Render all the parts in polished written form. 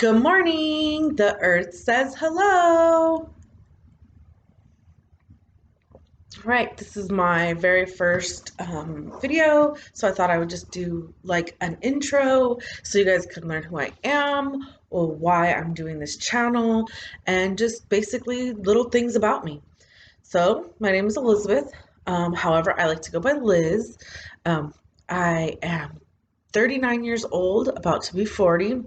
Good morning. The earth says hello. Right, this is my very first video, so I thought I would just do like an intro so you guys could learn who I am or why I'm doing this channel and just basically little things about me. So, my name is Elizabeth. However, I like to go by Liz. Um, I am 39 years old, about to be 40.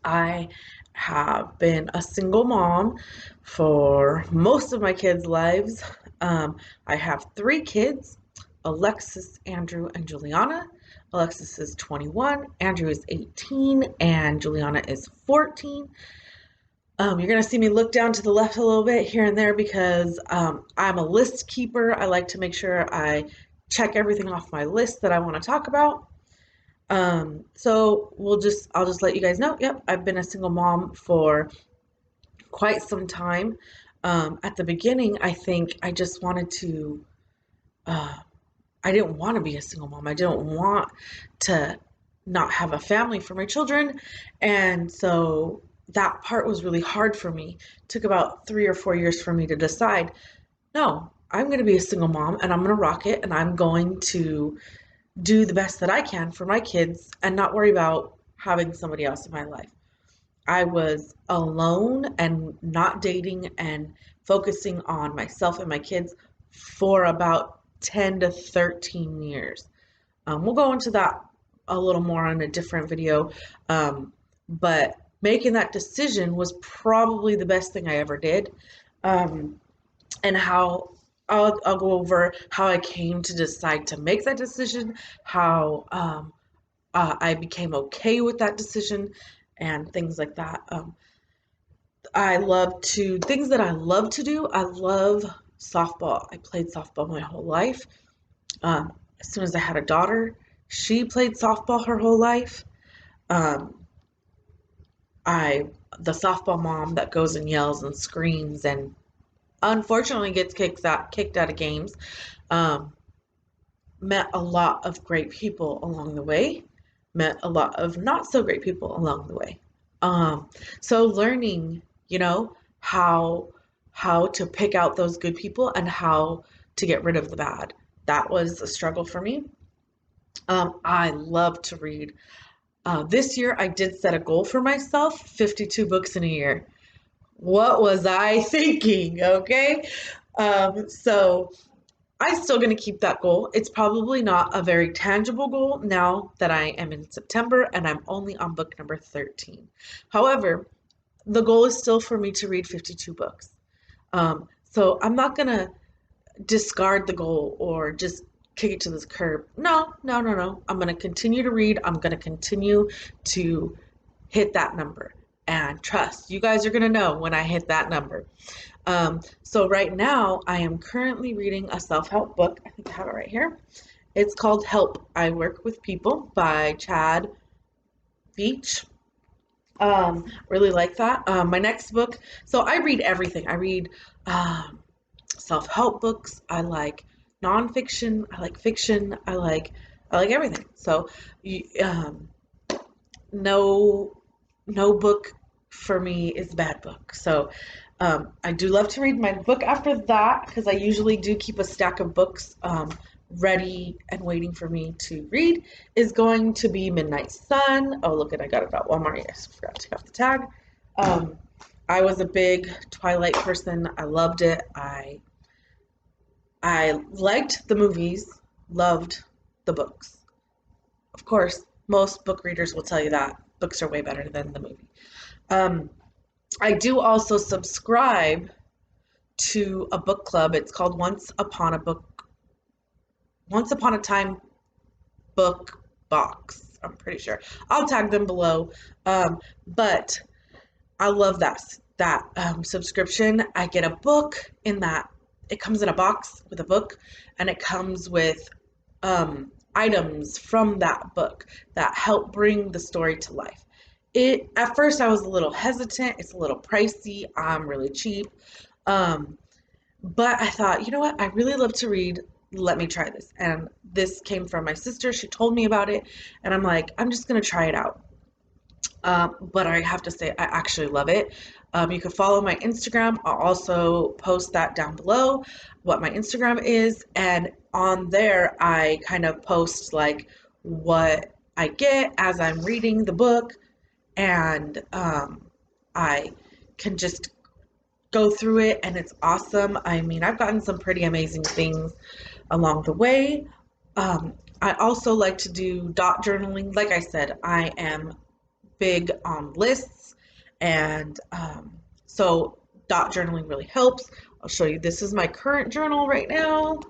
I have been a single mom for most of my kids' lives. I have three kids, Alexis, Andrew, and Juliana. Alexis is 21, Andrew is 18, and Juliana is 14. You're going to see me look down to the left a little bit here and there because I'm a list keeper. I like to make sure I check everything off my list that I want to talk about. So I'll just let you guys know. Yep, I've been a single mom for quite some time. At the beginning, I think I just wanted to, uh, I didn't want to be a single mom. I didn't want to not have a family for my children. And so that part was really hard for me. It took about 3 or 4 years for me to decide, no, I'm going to be a single mom and I'm going to rock it and I'm going to do the best that I can for my kids and not worry about having somebody else in my life. I was alone and not dating and focusing on myself and my kids for about 10 to 13 years. We'll go into that a little more on a different video. But making that decision was probably the best thing I ever did. And how I'll go over how I came to decide to make that decision, how I became okay with that decision, and things like that. Things that I love to do. I love softball. I played softball my whole life. As soon as I had a daughter, she played softball her whole life. Um, the softball mom that goes and yells and screams and unfortunately gets kicked out of games. Um, Met a lot of great people along the way, met a lot of not so great people along the way. So learning, how to pick out those good people and how to get rid of the bad. That was a struggle for me. I love to read. This year I did set a goal for myself, 52 books in a year. What was I thinking? Okay. So I'm still going to keep that goal. It's probably not a very tangible goal now that I am in September and I'm only on book number 13. However, the goal is still for me to read 52 books. So I'm not going to discard the goal or just kick it to the curb. No, no, no, no. I'm going to continue to read. I'm going to continue to hit that number. And trust, you guys are going to know when I hit that number. So right now, I am currently reading a self-help book. I think I have it right here. It's called Help, I Work with People by Chad Beach. Really like that. My next book, so I read everything. I read self-help books. I like nonfiction. I like fiction. I like everything. So no no book for me is a bad book. So I do love to read. My book after that, because I usually do keep a stack of books ready and waiting for me to read, is going to be Midnight Sun. Oh, look, I got it at Walmart. Yes, forgot to take off the tag. I was a big Twilight person. I loved it. I liked the movies, loved the books. Of course, most book readers will tell you that books are way better than the movie. I do also subscribe to a book club. It's called Once Upon a Time Book Box. I'm pretty sure. I'll tag them below. But I love that subscription. I get a book in that. It comes in a box with a book, and it comes with items from that book that help bring the story to life. At first I was a little hesitant. It's a little pricey. I'm really cheap. But I thought, you know what? I really love to read. Let me try this. And this came from my sister. She told me about it. And I'm like, I'm just going to try it out. But I have to say, I actually love it. You can follow my Instagram. I'll also post that down below, what my Instagram is. And on there, I kind of post like what I get as I'm reading the book. And I can just go through it, and it's awesome. I mean, I've gotten some pretty amazing things along the way. I also like to do dot journaling. Like I said, I am big on lists, and so dot journaling really helps. I'll show you. This is my current journal right now.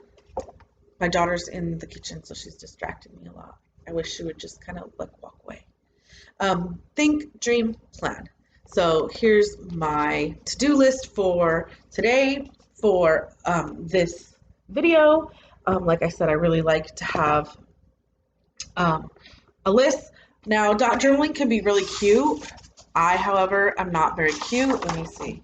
My daughter's in the kitchen, so she's distracting me a lot. I wish she would just kind of like walk away. Think, dream, plan. So here's my to-do list for today for this video. Like I said, I really like to have um, a list. Now, dot journaling can be really cute. I, however, am not very cute. Let me see.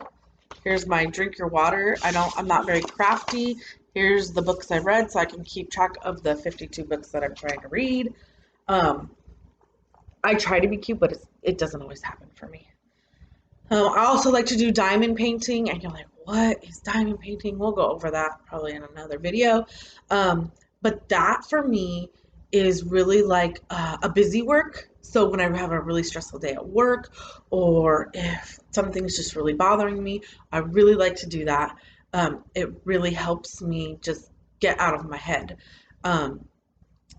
Here's my drink your water. I'm not very crafty. Here's the books I read so I can keep track of the 52 books that I'm trying to read. Um, I try to be cute, but it doesn't always happen for me. I also like to do diamond painting, and you're like, what is diamond painting? We'll go over that probably in another video. But that for me is really like a busy work. So when I have a really stressful day at work, or if something's just really bothering me, I really like to do that. It really helps me just get out of my head. Um,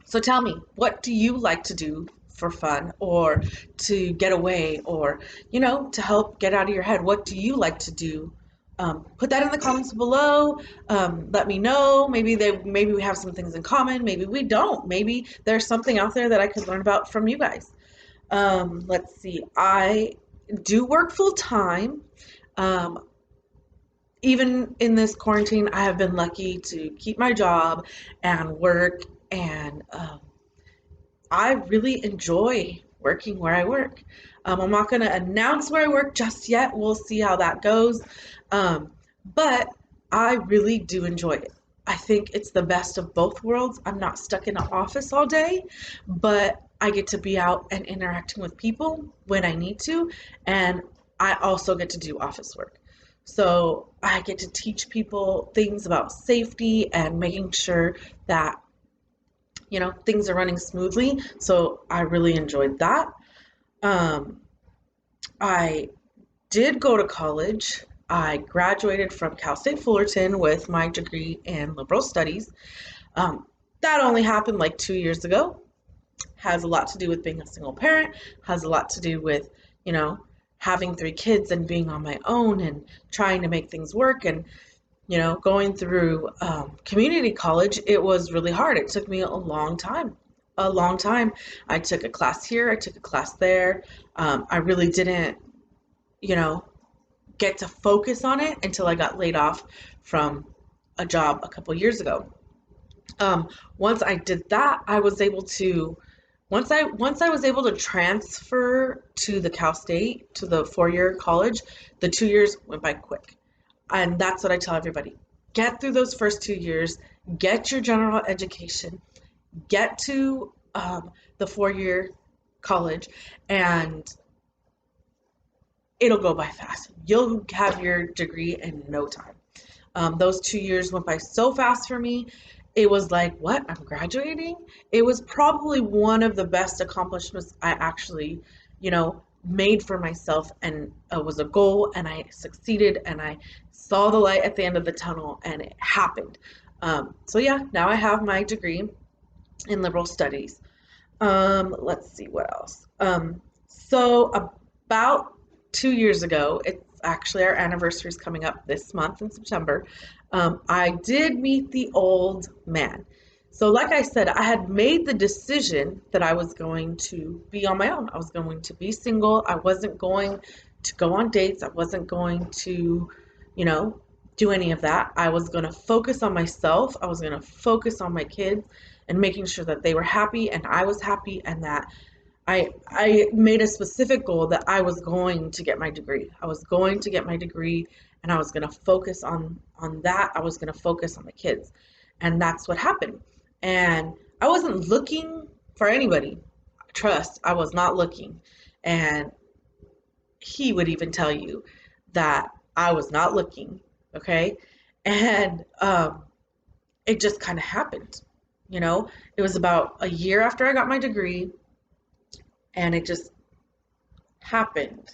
so tell me, what do you like to do for fun or to get away or, to help get out of your head? What do you like to do? Put that in the comments below. Let me know. Maybe we have some things in common. Maybe we don't. Maybe there's something out there that I could learn about from you guys. Let's see. I do work full time. Um, Even in this quarantine, I have been lucky to keep my job and work, and I really enjoy working where I work. I'm not going to announce where I work just yet. We'll see how that goes. But I really do enjoy it. I think it's the best of both worlds. I'm not stuck in an office all day, but I get to be out and interacting with people when I need to. And I also get to do office work. So I get to teach people things about safety and making sure that things are running smoothly. So I really enjoyed that. Um, I did go to college. I graduated from Cal State Fullerton with my degree in liberal studies. Um, that only happened like 2 years ago. Has a lot to do with being a single parent, has a lot to do with, you know, having 3 kids and being on my own and trying to make things work. And going through community college, it was really hard. It took me a long time. A long time. I took a class here, I took a class there. I really didn't, you know, get to focus on it until I got laid off from a job a couple years ago. Um, Once I did that, I was able to, once I was able to transfer to the Cal State, to the 4-year college, the 2 years went by quick. And that's what I tell everybody. Get through those first 2 years, get your general education, get to the 4-year college, and it'll go by fast. You'll have your degree in no time. Those 2 years went by so fast for me. It was like, what? I'm graduating? It was probably one of the best accomplishments I actually, made for myself, and it was a goal, and I succeeded, and I saw the light at the end of the tunnel, and it happened. So yeah, now I have my degree in liberal studies. Let's see what else. So about 2 years ago, it's actually our anniversary is coming up this month in September. I did meet the old man. So like I said, I had made the decision that I was going to be on my own. I was going to be single. I wasn't going to go on dates. I wasn't going to, you know, do any of that. I was going to focus on myself. I was going to focus on my kids and making sure that they were happy and I was happy, and that I made a specific goal that I was going to get my degree. I was going to get my degree, and I was going to focus on that. I was going to focus on the kids. And that's what happened. And I wasn't looking for anybody. Trust, I was not looking. And he would even tell you that I was not looking, okay? And it just kind of happened, you know? It was about a year after I got my degree, and it just happened.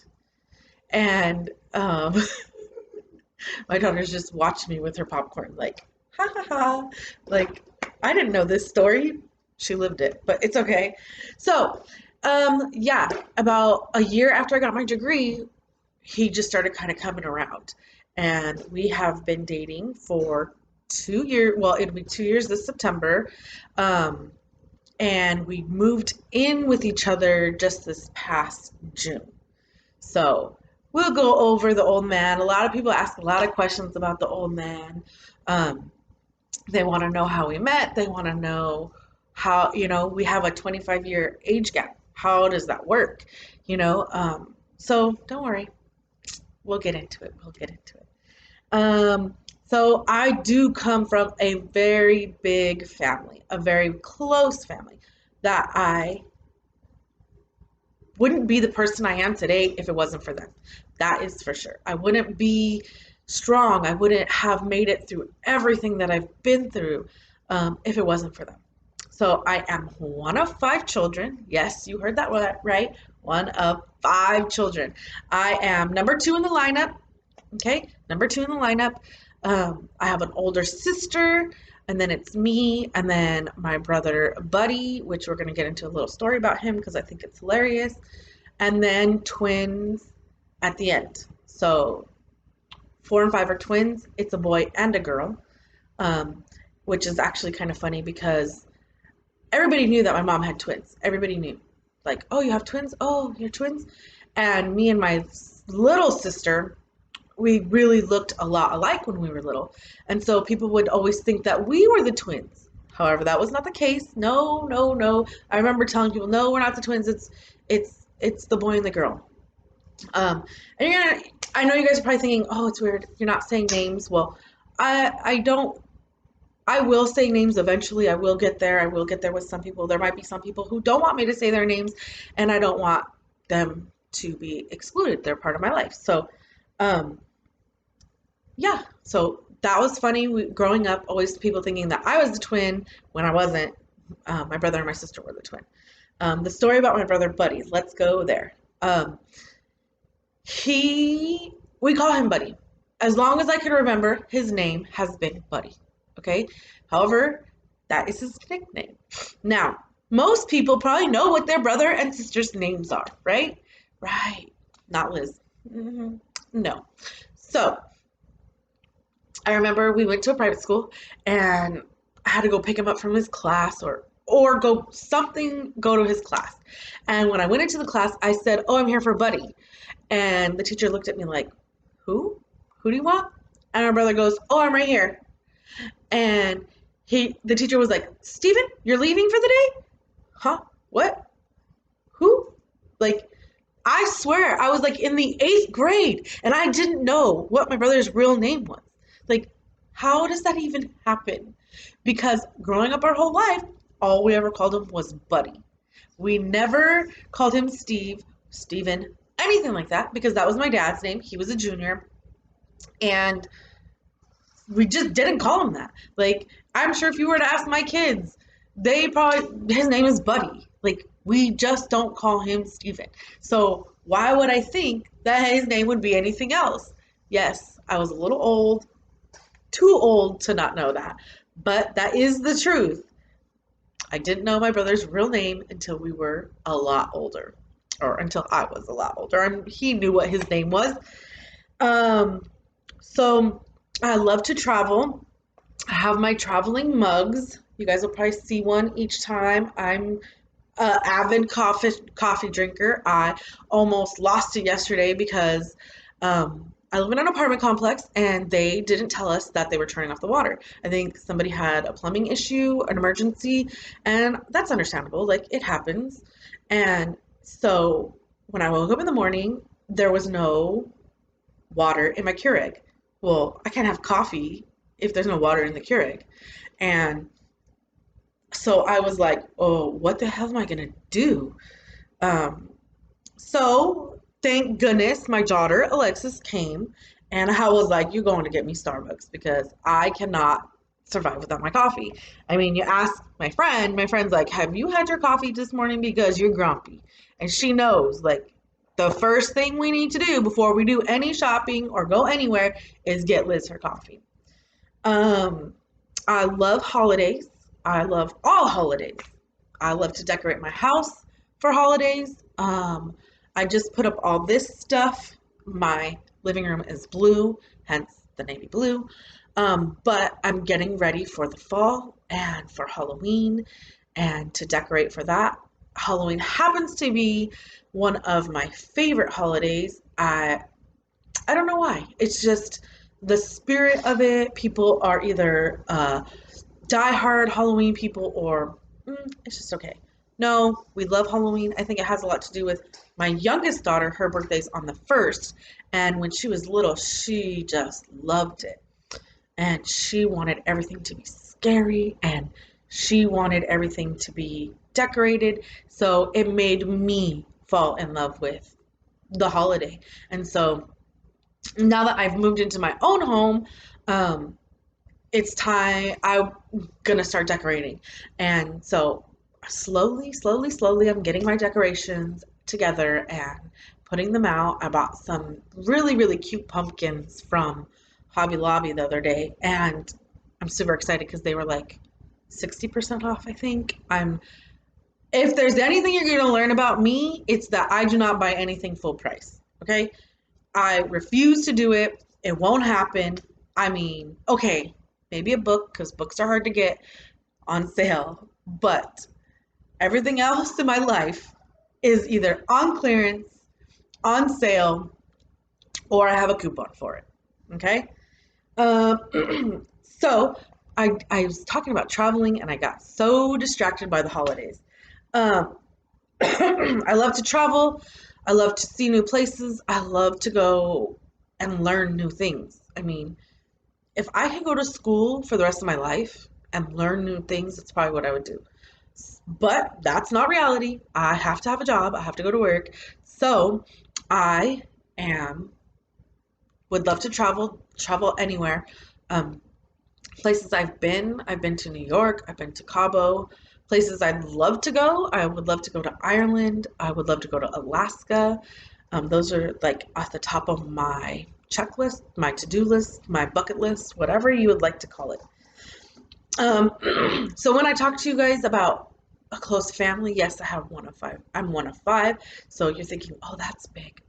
And my daughter's just watching me with her popcorn, like, ha ha ha. Like, I didn't know this story. She lived it, but it's okay. So, yeah, about a year after I got my degree, he just started kind of coming around. And we have been dating for 2 years. Well, it'll be 2 years this September. Um, and we moved in with each other just this past June. So we'll go over the old man. A lot of people ask a lot of questions about the old man. Um, they want to know how we met. They want to know how, we have a 25-year age gap. How does that work? So don't worry. We'll get into it. We'll get into it. So I do come from a very big family, a very close family that I wouldn't be the person I am today if it wasn't for them. That is for sure. I wouldn't be strong. I wouldn't have made it through everything that I've been through if it wasn't for them. So I am one of 5 children. Yes, you heard that right. One of 5 children. I am number 2 in the lineup. Okay, number 2 in the lineup. I have an older sister, and then it's me, and then my brother Buddy, which we're going to get into a little story about him because I think it's hilarious, and then twins at the end. So 4 and 5 are twins. It's a boy and a girl, um, which is actually kind of funny because everybody knew that my mom had twins. Everybody knew. Like, oh, you have twins? Oh, you're twins? And me and my little sister, we really looked a lot alike when we were little. And so people would always think that we were the twins. However, that was not the case. No, no, no. I remember telling people, no, we're not the twins. It's the boy and the girl. And I know you guys are probably thinking, oh, it's weird. You're not saying names. Well, I don't. I will say names eventually. I will get there. I will get there with some people. There might be some people who don't want me to say their names, and I don't want them to be excluded. They're part of my life. So, um, yeah, so that was funny. Growing up, always people thinking that I was the twin when I wasn't. My brother and my sister were the twin. The story about my brother Buddy. Let's go there. Um, we call him Buddy. As long as I can remember, his name has been Buddy. Okay. However, that is his nickname. Now, most people probably know what their brother and sister's names are, right? Right. Not Liz. No. So I remember we went to a private school and I had to go pick him up from his class or go to his class. And when I went into the class, I said, "Oh, I'm here for Buddy." And the teacher looked at me like, "Who? Who do you want?" And my brother goes, "Oh, I'm right here." And the teacher was like, "Steven, you're leaving for the day?" Huh? What? Who? Like, I swear, I was like in the 8th grade and I didn't know what my brother's real name was. Like, how does that even happen? Because growing up our whole life, all we ever called him was Buddy. We never called him Steve, Steven, anything like that because that was my dad's name. He was a junior. And we just didn't call him that. Like, I'm sure if you were to ask my kids, his name is Buddy. Like, we just don't call him Steven. So why would I think that his name would be anything else? Yes, I was a little old, too old to not know that. But that is the truth. I didn't know my brother's real name until we were a lot older, or until I was a lot older. He knew what his name was. So I love to travel. I have my traveling mugs. You guys will probably see one each time. I'm an avid coffee drinker. I almost lost it yesterday because I live in an apartment complex and they didn't tell us that they were turning off the water. I think somebody had a plumbing issue, an emergency, and that's understandable. Like, it happens. And so when I woke up in the morning, there was no water in my Keurig. Well, I can't have coffee if there's no water in the Keurig. And so I was like, oh, what the hell am I going to do? Um, So thank goodness my daughter Alexis came, and I was like, "You're going to get me Starbucks because I cannot survive without my coffee." I mean, you ask my friend's like, "Have you had your coffee this morning because you're grumpy?" And she knows like the first thing we need to do before we do any shopping or go anywhere is get Liz her coffee. Um, I love holidays. I love all holidays. I love to decorate my house for holidays. I just put up all this stuff. My living room is blue, hence the navy blue. But I'm getting ready for the fall and for Halloween and to decorate for that. Halloween happens to be one of my favorite holidays. I don't know why. It's just the spirit of it. People are either diehard Halloween people or it's just okay. No, we love Halloween. I think it has a lot to do with my youngest daughter. Her birthday's on the 1st. And when she was little, she just loved it. And she wanted everything to be scary and she wanted everything to be decorated. So it made me fall in love with the holiday. And so now that I've moved into my own home, um, it's time I'm gonna start decorating. And so slowly, I'm getting my decorations together and putting them out. I bought some really cute pumpkins from Hobby Lobby the other day, and I'm super excited because they were like 60% off, I think. If there's anything you're gonna learn about me, it's that I do not buy anything full price. Okay? I refuse to do it. It won't happen. I mean, okay, maybe a book because books are hard to get on sale, but everything else in my life is either on clearance, on sale, or I have a coupon for it. Okay? So I was talking about traveling and I got so distracted by the holidays. Um, I love to travel. I love to see new places. I love to go and learn new things. I mean, if I could go to school for the rest of my life and learn new things, that's probably what I would do. But that's not reality. I have to have a job. I have to go to work. So I am would love to travel anywhere. Um, Places I've been to New York, I've been to Cabo. Places I'd love to go, I would love to go to Ireland, I would love to go to Alaska. Those are like at the top of my checklist, my to-do list, my bucket list, whatever you would like to call it. So when I talk to you guys about a close family, yes, I have one of five. I'm one of five. So you're thinking, oh, that's big.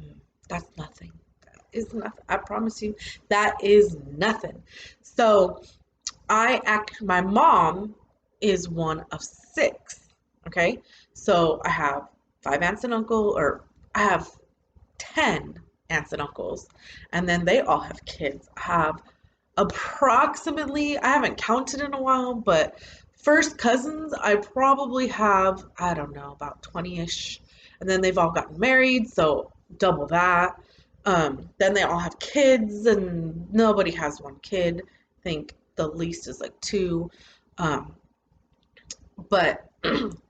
Mm, that's nothing. That is nothing. I promise you, that is nothing. So my mom is one of six. Okay. So I have five aunts and uncle, or I have 10 aunts and uncles, and then they all have kids. I have approximately, I haven't counted in a while, but first cousins, I probably have, I don't know, about 20-ish. And then they've all gotten married, so double that. Then they all have kids, and nobody has one kid. I think the least is like two. Um, but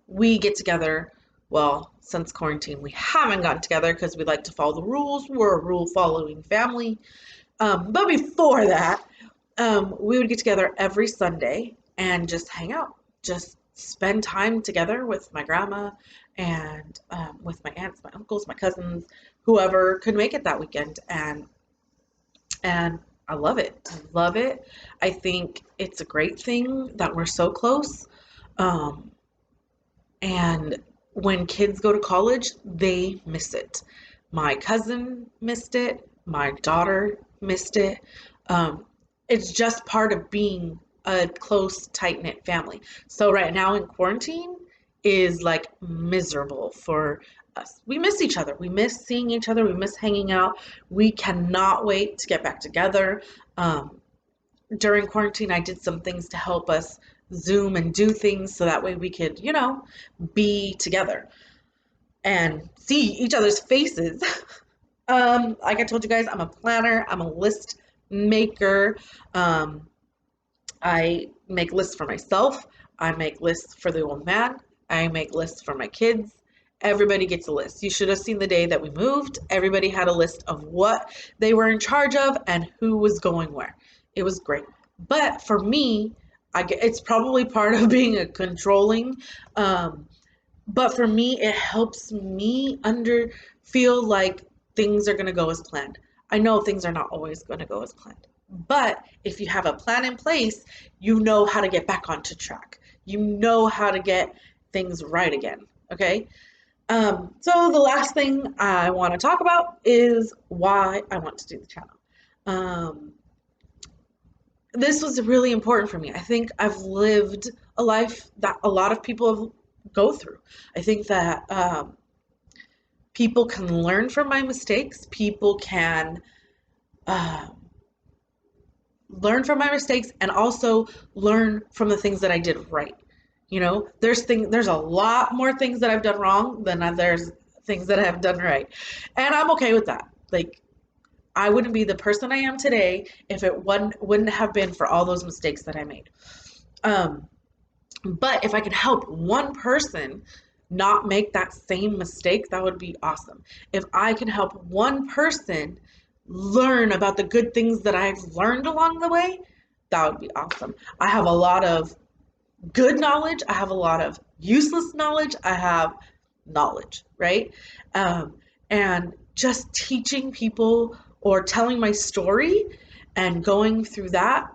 we get together. Well, since quarantine, we haven't gotten together because we like to follow the rules. We're a rule following family. But before that, we would get together every Sunday and just hang out, just spend time together with my grandma and with my aunts, my uncles, my cousins, whoever could make it that weekend. And I love it. I love it. I think it's a great thing that we're so close. Um, and when kids go to college, they miss it. My cousin missed it. My daughter missed it. Um, it's just part of being a close, tight knit family. So right now in quarantine is like miserable for us. We miss each other. We miss seeing each other. We miss hanging out. We cannot wait to get back together. Um, During quarantine, I did some things to help us Zoom and do things so that way we could, be together and see each other's faces. Like I told you guys, I'm a planner, I'm a list maker. Um, I make lists for myself, I make lists for the old man, I make lists for my kids, everybody gets a list. You should have seen the day that we moved. Everybody had a list of what they were in charge of and who was going where. It was great. But for me, it's probably part of being a controlling, um, but for me, it helps me under feel like things are going to go as planned. I know things are not always going to go as planned, but if you have a plan in place, you know how to get back onto track. You know how to get things right again. Okay. So the last thing I want to talk about is why I want to do the channel. Um, this was really important for me. I think I've lived a life that a lot of people go through. I think that people can learn from my mistakes. People can uh, learn from my mistakes and also learn from the things that I did right. You know, there's a lot more things that I've done wrong than there's things that I've done right, and I'm okay with that. Like, I wouldn't be the person I am today if it wouldn't have been for all those mistakes that I made. Um, but if I could help one person not make that same mistake, that would be awesome. If I can help one person learn about the good things that I've learned along the way, that would be awesome. I have a lot of good knowledge, I have a lot of useless knowledge, I have knowledge, right? Um, and just teaching people or telling my story and going through that,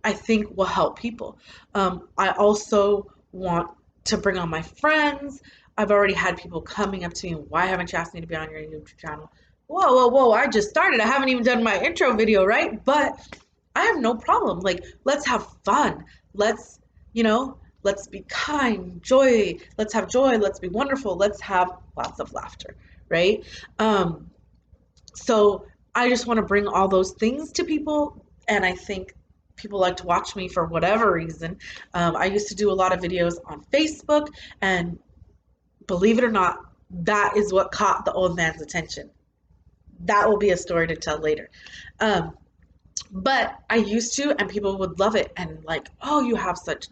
I think will help people. I also want to bring on my friends. I've already had people coming up to me, why haven't you asked me to be on your YouTube channel? Whoa, whoa, whoa, I just started. I haven't even done my intro video, right? But I have no problem. Like, let's have fun. Let's, let's be kind, joy. Let's have joy. Let's be wonderful. Let's have lots of laughter, right? So I just want to bring all those things to people. And I think people like to watch me for whatever reason. I used to do a lot of videos on Facebook, and believe it or not, that is what caught the old man's attention. That will be a story to tell later. Um, but I used to, and people would love it and like, oh, you have such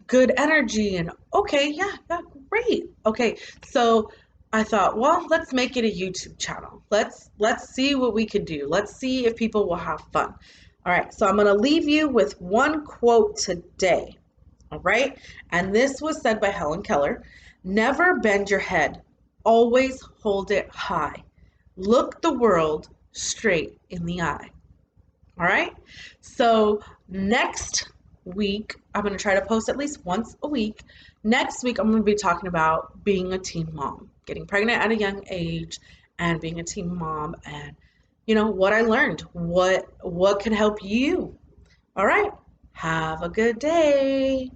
good energy, and okay, yeah, yeah, great. Okay, so I thought, well, let's make it a YouTube channel. Let's see what we could do. Let's see if people will have fun. All right, so I'm gonna leave you with one quote today. All right, and this was said by Helen Keller. Never bend your head, always hold it high. Look the world straight in the eye. All right. So next week, I'm going to try to post at least once a week. Next week, I'm going to be talking about being a teen mom, getting pregnant at a young age and being a teen mom, and what I learned, what can help you. All right. Have a good day.